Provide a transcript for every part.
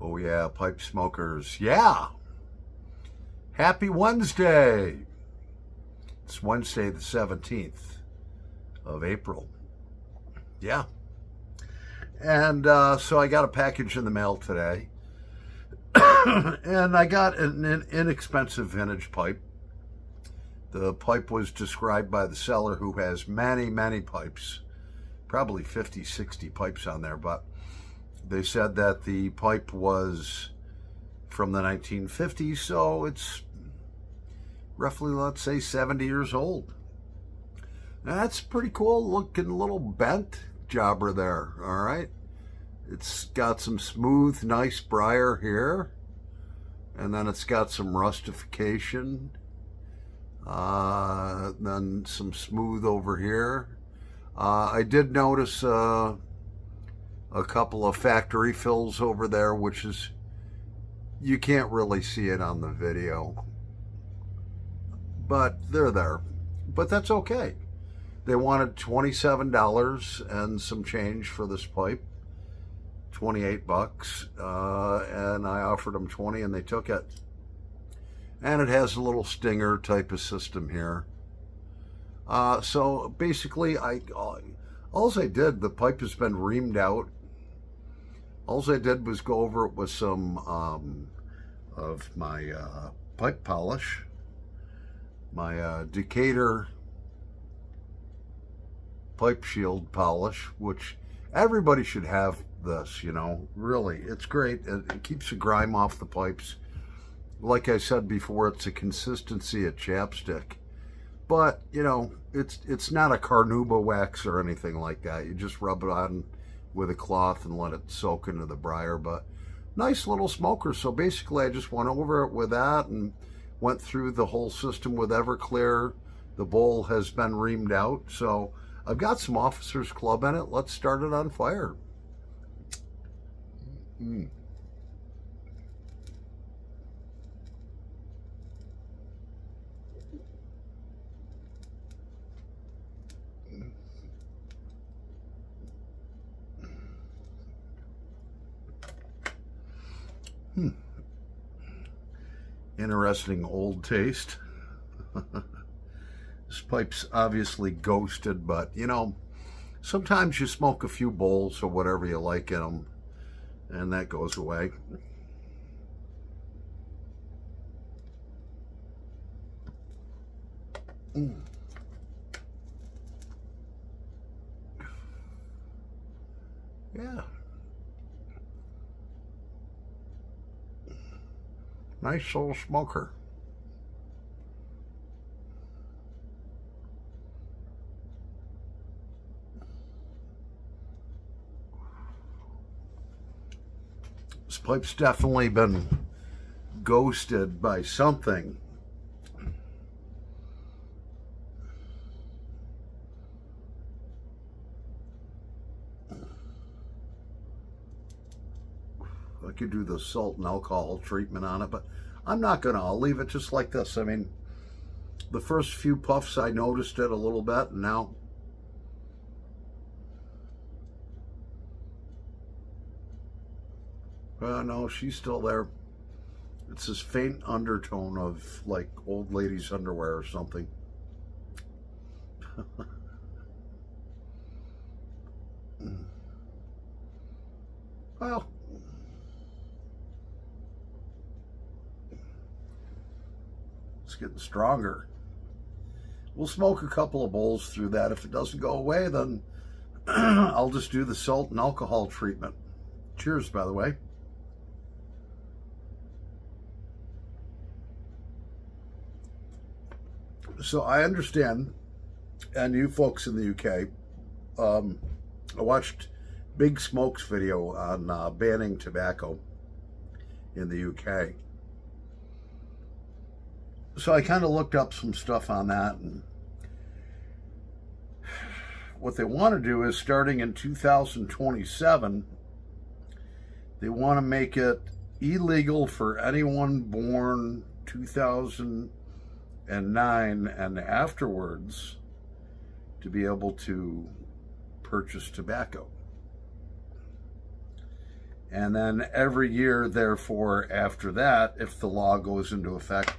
Oh yeah, pipe smokers. Yeah. Happy Wednesday. It's Wednesday the 17th of April. Yeah. And so I got a package in the mail today. And I got an inexpensive vintage pipe. The pipe was described by the seller, who has many, many pipes. Probably 50, 60 pipes on there, but they said that the pipe was from the 1950s, so it's roughly, let's say, 70 years old. Now, that's pretty cool looking little bent jobber there, all right? It's got some smooth, nice briar here, and then it's got some rustification, then some smooth over here. I did notice a couple of factory fills over there, which is, you can't really see it on the video, but they're there. But that's okay. They wanted $27 and some change for this pipe, 28 bucks, and I offered them 20 and they took it. And it has a little stinger type of system here. So basically, all I did, the pipe has been reamed out. All I did was go over it with some of my pipe polish, my Decatur pipe shield polish, which everybody should have this, you know, really. It's great. It keeps the grime off the pipes. Like I said before, it's a consistency of chapstick. But, you know, it's not a carnauba wax or anything like that. You just rub it on with a cloth and let it soak into the briar. But nice little smoker. So basically, I just went over it with that and went through the whole system with Everclear. The bowl has been reamed out. So I've got some Officers Club in it. Let's start it on fire. Interesting old taste. This pipe's obviously ghosted, but you know, sometimes you smoke a few bowls or whatever you like in them, and that goes away. Yeah. Nice little smoker. This pipe's definitely been ghosted by something. I could do the salt and alcohol treatment on it, but I'm not gonna. I'll leave it just like this. I mean, the first few puffs I noticed it a little bit, and now no, she's still there. It's this faint undertone of like old lady's underwear or something. Well, it's getting stronger. We'll smoke a couple of bowls through that. If it doesn't go away, then I'll just do the salt and alcohol treatment. Cheers, by the way. So I understand, and you folks in the UK, I watched Big Smoke's video on banning tobacco in the UK. So I kind of looked up some stuff on that, and what they want to do is, starting in 2027, they want to make it illegal for anyone born 2009 and afterwards to be able to purchase tobacco. And then every year, therefore, after that, if the law goes into effect,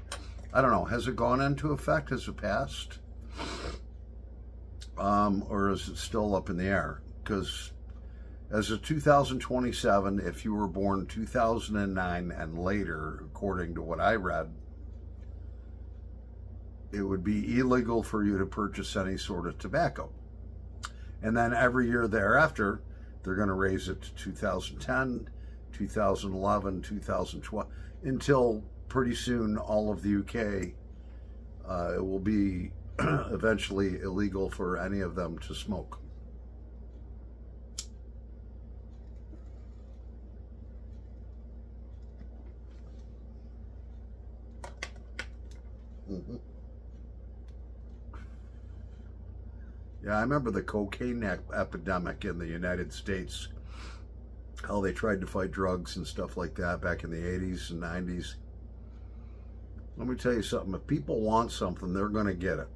I don't know, has it gone into effect? Has it passed? Or is it still up in the air? Because as of 2027, if you were born 2009 and later, according to what I read, it would be illegal for you to purchase any sort of tobacco. And then every year thereafter, they're going to raise it to 2010, 2011, 2012, until pretty soon all of the UK, it will be eventually illegal for any of them to smoke. Mm-hmm. Yeah, I remember the cocaine epidemic in the United States, how they tried to fight drugs and stuff like that back in the 80s and 90s. Let me tell you something, if people want something, they're going to get it.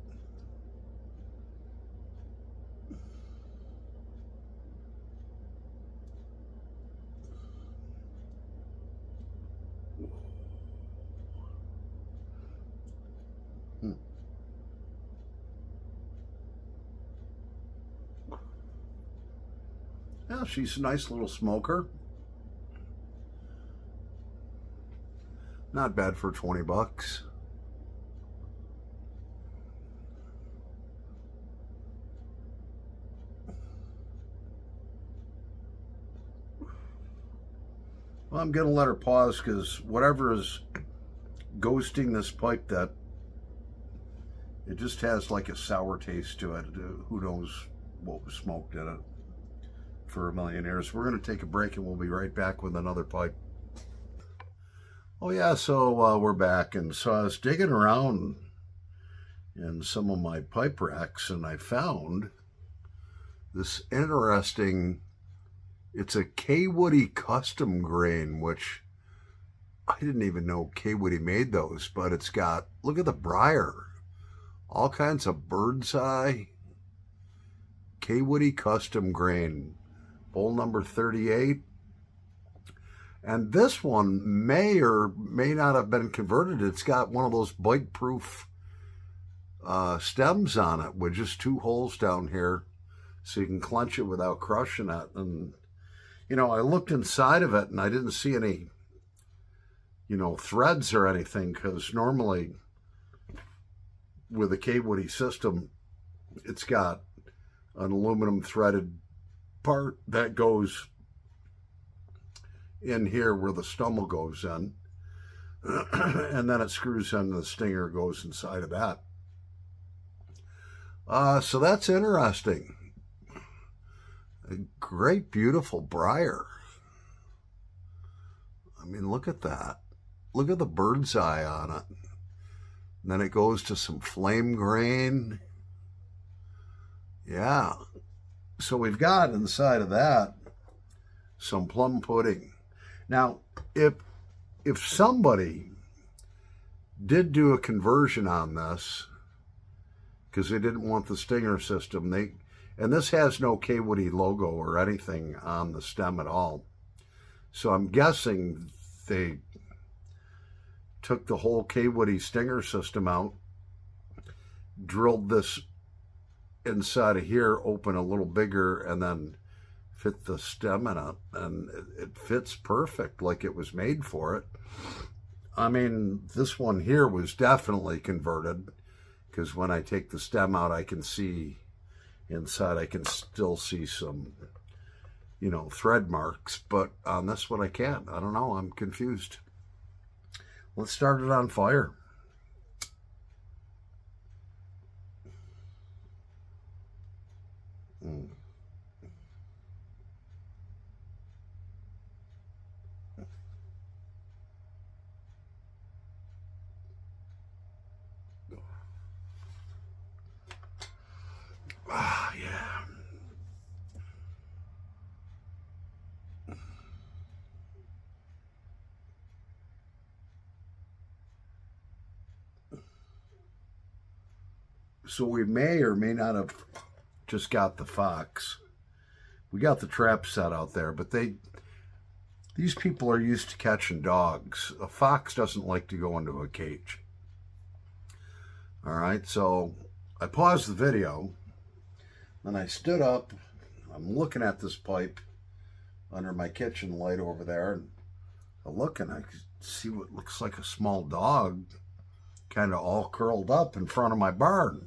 Yeah, she's a nice little smoker. Not bad for 20 bucks. Well, I'm going to let her pause because whatever is ghosting this pipe, that it just has like a sour taste to it. Who knows what was smoked in it for a million years. We're going to take a break and we'll be right back with another pipe. Oh yeah, so we're back, and so I was digging around in some of my pipe racks and I found this interesting, it's a K-Woody custom grain, which I didn't even know K-Woody made those, but it's got, look at the briar, all kinds of bird's eye. K-Woody custom grain, bowl number 38. And this one may or may not have been converted. It's got one of those bite-proof stems on it with just 2 holes down here so you can clench it without crushing it. And, you know, I looked inside of it and I didn't see any, you know, threads or anything, because normally with a K-Woody system, it's got an aluminum threaded part that goes in here where the stummel goes in, and then it screws in, the stinger goes inside of that. So that's interesting. A great, beautiful briar. I mean, look at that. Look at the bird's eye on it. And then it goes to some flame grain. Yeah. So we've got inside of that some plum pudding. Now, if somebody did do a conversion on this, because they didn't want the stinger system, and this has no K-Woody logo or anything on the stem at all. So I'm guessing they took the whole K-Woody stinger system out, drilled this inside of here, open a little bigger, and then fit the stem in it, and it fits perfect like it was made for it. I mean, this one here was definitely converted, because when I take the stem out, I can see inside, I can still see some, you know, thread marks, but on this one I can't. I don't know, I'm confused. Let's start it on fire. Ah, yeah. So we may or may not have just got the fox. We got the trap set out there, but these These people are used to catching dogs. A fox doesn't like to go into a cage. All right, so I paused the video, and I stood up. I'm looking at this pipe under my kitchen light over there, and I look and I see what looks like a small dog kind of all curled up in front of my barn.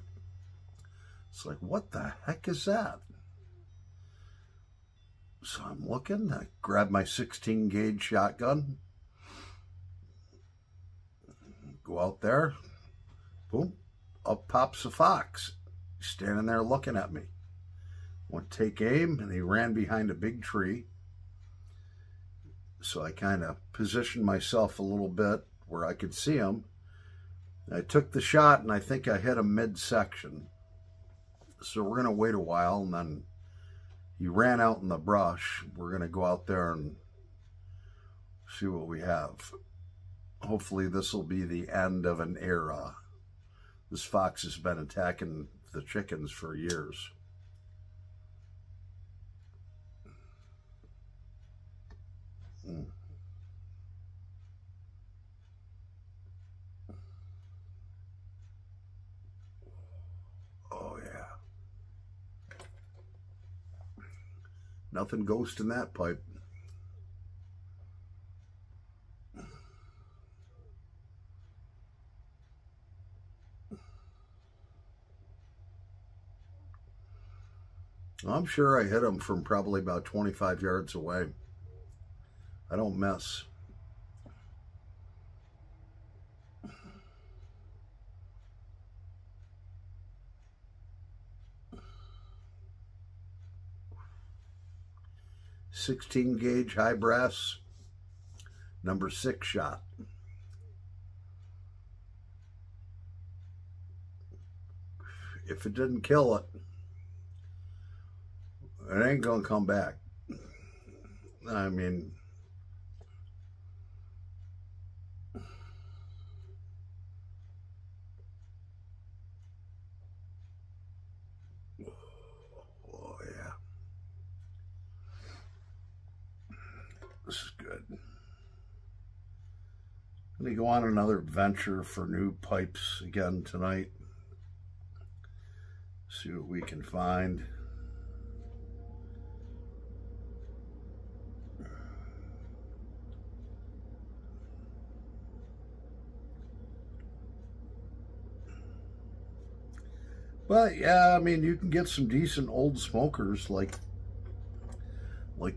It's like, what the heck is that? So I'm looking, I grab my 16 gauge shotgun, go out there, boom, up pops a fox, standing there looking at me. Went to take aim, and he ran behind a big tree. So I kind of positioned myself a little bit where I could see him. I took the shot, and I think I hit him midsection. So we're going to wait a while, and then he ran out in the brush. We're going to go out there and see what we have. Hopefully this will be the end of an era. This fox has been attacking the chickens for years. Oh yeah. Nothing ghost in that pipe. I'm sure I hit him from probably about 25 yards away. I don't miss. .16 gauge high brass, number 6 shot. If it didn't kill it, it ain't gonna come back. I mean, oh yeah, this is good. Let me go on another adventure for new pipes again tonight. See what we can find. But yeah, I mean, you can get some decent old smokers like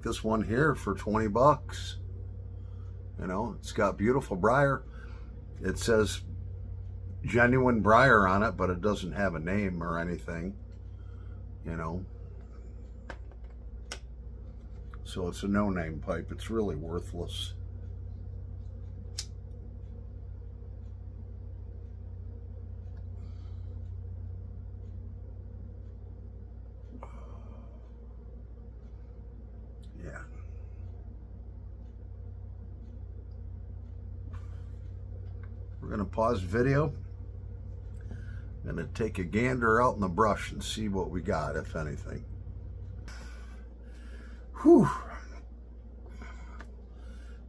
this one here for 20 bucks. You know, it's got beautiful briar. It says genuine briar on it, but it doesn't have a name or anything, you know. So it's a no-name pipe. It's really worthless. Yeah. We're going to pause the video. I'm going to take a gander out in the brush and see what we got, if anything. Whew.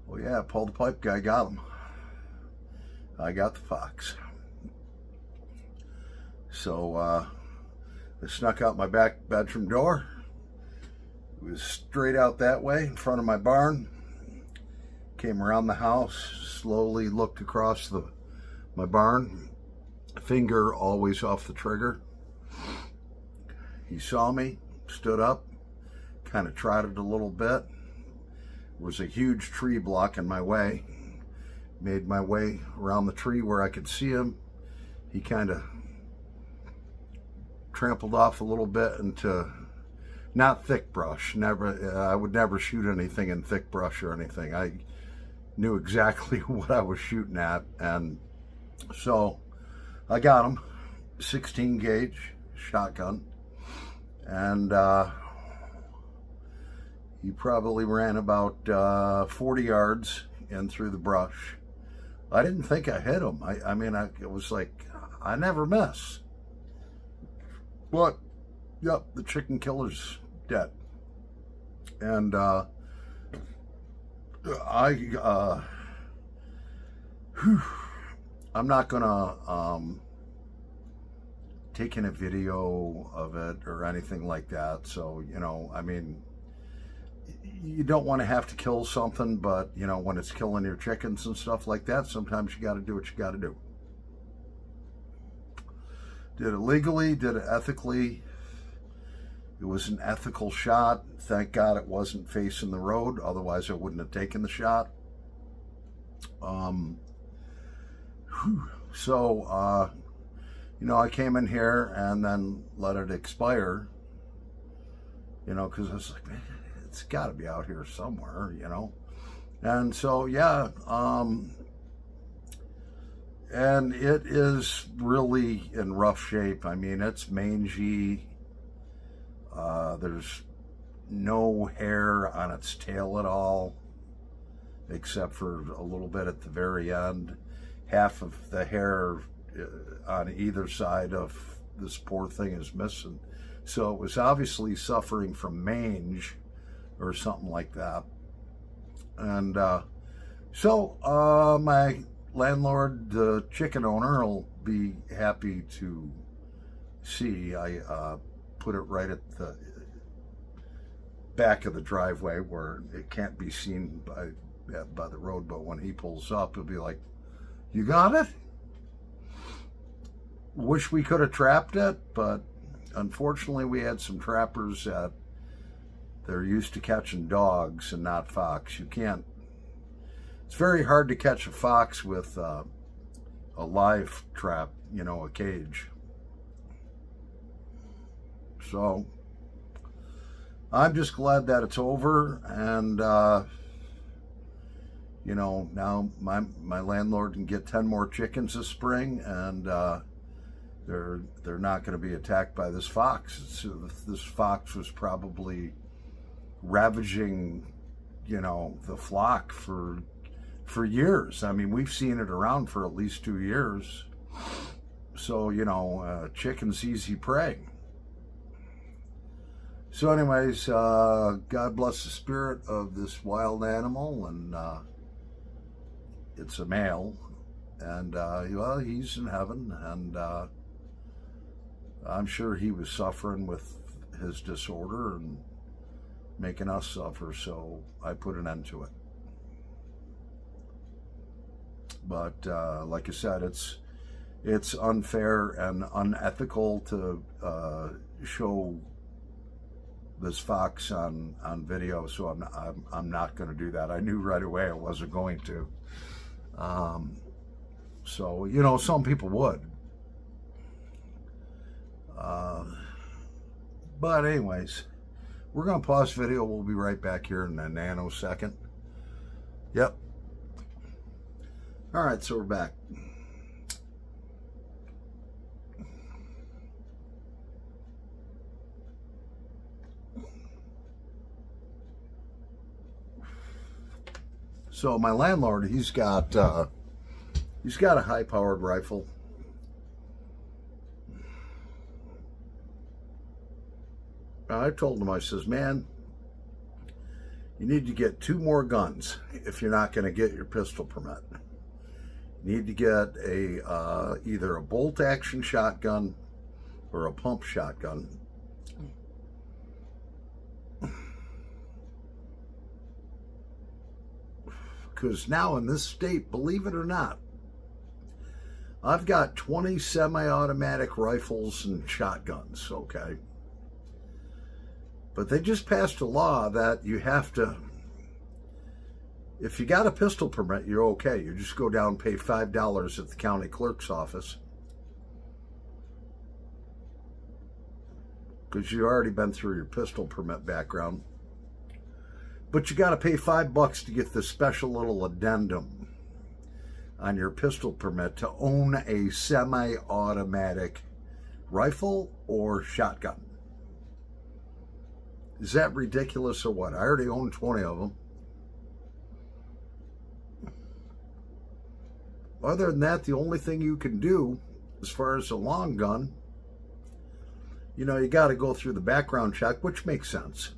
Well, yeah, pulled the pipe guy, got him. I got the fox. So, I snuck out my back bedroom door. It was straight out that way, in front of my barn. Came around the house, slowly looked across my barn. Finger always off the trigger. He saw me, stood up, kind of trotted a little bit. There was a huge tree blocking my way. Made my way around the tree where I could see him. He kind of trampled off a little bit into not thick brush. Never, I would never shoot anything in thick brush or anything. I knew exactly what I was shooting at, and so I got him. 16 gauge shotgun, and he probably ran about 40 yards in through the brush. I didn't think I hit him. I mean, it was like, I never miss. But, yep, the chicken killer's dead. And I'm not gonna take in a video of it or anything like that. So, you know, I mean, you don't want to have to kill something, but, you know, when it's killing your chickens and stuff like that, sometimes you got to do what you got to do. Did it legally, did it ethically. It was an ethical shot. Thank God it wasn't facing the road. Otherwise, I wouldn't have taken the shot. So, you know, I came in here and then let it expire, you know, because I was like, man, it's got to be out here somewhere, you know. And so, yeah, and it is really in rough shape. I mean, it's mangy. There's no hair on its tail at all, except for a little bit at the very end. Half of the hair on either side of this poor thing is missing. So it was obviously suffering from mange or something like that. And so my landlord, the chicken owner, will be happy to see. I put it right at the back of the driveway where it can't be seen by the road, but when he pulls up, he'll be like, "You got it?" Wish we could have trapped it, but unfortunately we had some trappers that they're used to catching dogs and not fox. You can't, it's very hard to catch a fox with a live trap, you know, a cage. So I'm just glad that it's over, and you know, now my landlord can get 10 more chickens this spring, and they're not going to be attacked by this fox. This fox was probably ravaging, you know, the flock for years. I mean, we've seen it around for at least 2 years. So, you know, chicken's easy prey. So anyways, God bless the spirit of this wild animal, and it's a male, and well, he's in heaven, and I'm sure he was suffering with his disorder and making us suffer, so I put an end to it. But like I said, it's unfair and unethical to show this fox on video, so I'm not going to do that. I knew right away I wasn't going to. So, you know, some people would. But anyways, we're going to pause video. We'll be right back here in a nanosecond. Yep. All right, so we're back. So my landlord, he's got a high-powered rifle. I told him, I says, man, you need to get 2 more guns if you're not going to get your pistol permit. You need to get a either a bolt-action shotgun or a pump shotgun. Because now in this state, believe it or not, I've got 20 semi-automatic rifles and shotguns, okay? But they just passed a law that you have to, if you got a pistol permit, you're okay. You just go down and pay $5 at the county clerk's office. Because you've already been through your pistol permit background. But you got to pay $5 to get this special little addendum on your pistol permit to own a semi-automatic rifle or shotgun. Is that ridiculous or what? I already own 20 of them. Other than that, the only thing you can do as far as a long gun, you know, you got to go through the background check, which makes sense.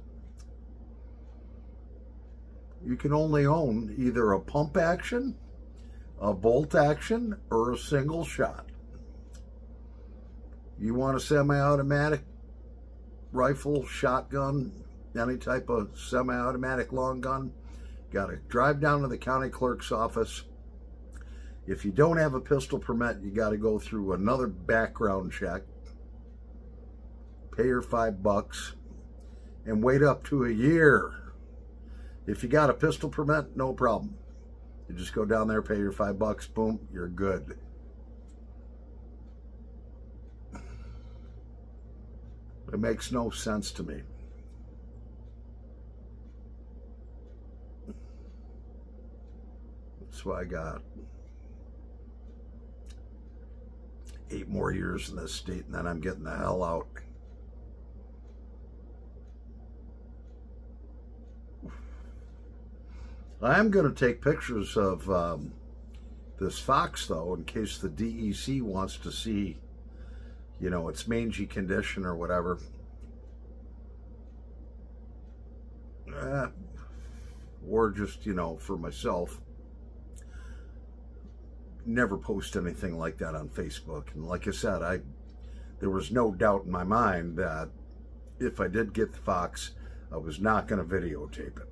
you can only own either a pump action, a bolt action, or a single shot. You want a semi-automatic rifle, shotgun, any type of semi-automatic long gun, got to drive down to the county clerk's office. If you don't have a pistol permit, you got to go through another background check, pay your $5, and wait up to a year. If you got a pistol permit, no problem. You just go down there, pay your $5, boom, you're good. It makes no sense to me. That's why I got 8 more years in this state, and then I'm getting the hell out. I'm going to take pictures of this fox, though, in case the DEC wants to see, you know, its mangy condition or whatever. Or just, you know, for myself. Never post anything like that on Facebook. And like I said, there was no doubt in my mind that if I did get the fox, I was not going to videotape it.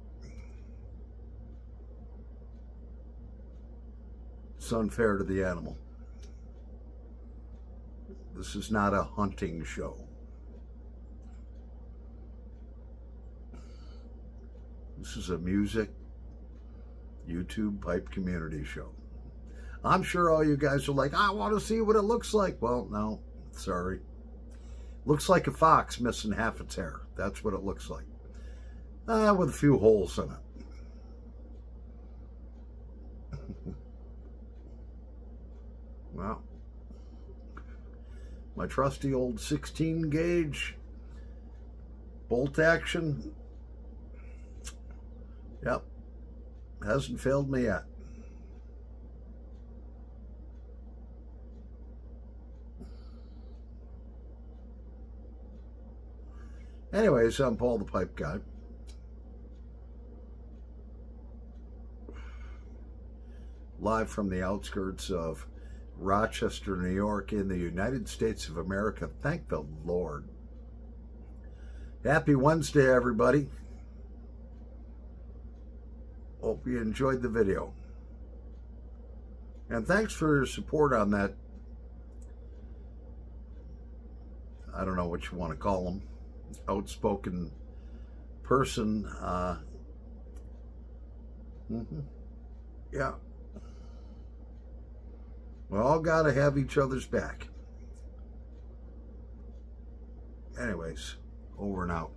It's unfair to the animal. This is not a hunting show. This is a music, YouTube pipe community show. I'm sure all you guys are like, I want to see what it looks like. Well, no, sorry. Looks like a fox missing half its hair. That's what it looks like. With a few holes in it. Well, my trusty old 16 gauge bolt action, yep, hasn't failed me yet. Anyways, I'm Paul the Pipe Guy. Live from the outskirts of Rochester, New York, in the United States of America. Thank the Lord. Happy Wednesday, everybody. Hope you enjoyed the video. And thanks for your support on that, I don't know what you want to call them, outspoken person. Yeah. We all got to have each other's back. Anyways, over and out.